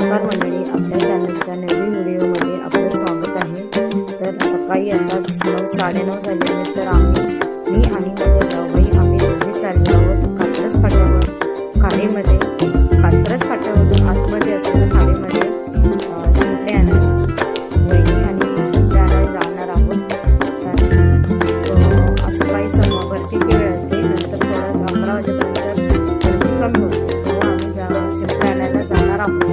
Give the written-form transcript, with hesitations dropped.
नमस्कार मंडळी, आपल्या चॅनलच्या नवीन व्हिडिओमध्ये आपलं स्वागत आहे। तर सकाळी आता 9:30 झाले आहेत, तर मी आणि माझे जावई आम्ही दोघे चाललो आहोत कात्रज फाट्यावर। खाडीमध्ये कात्रज फाट्यावर आतमध्ये असलेल्या खाडीमध्ये शिंपले आणायला वहिनी आणि शिंपले आणायला जाणार आहोत। तर सकाळी भरतीची वेळ असते, नंतर थोडं 11 वाजेपर्यंत गर्दी कमी होते, तेव्हा आम्ही शिंपले आणायला जाणार आहोत।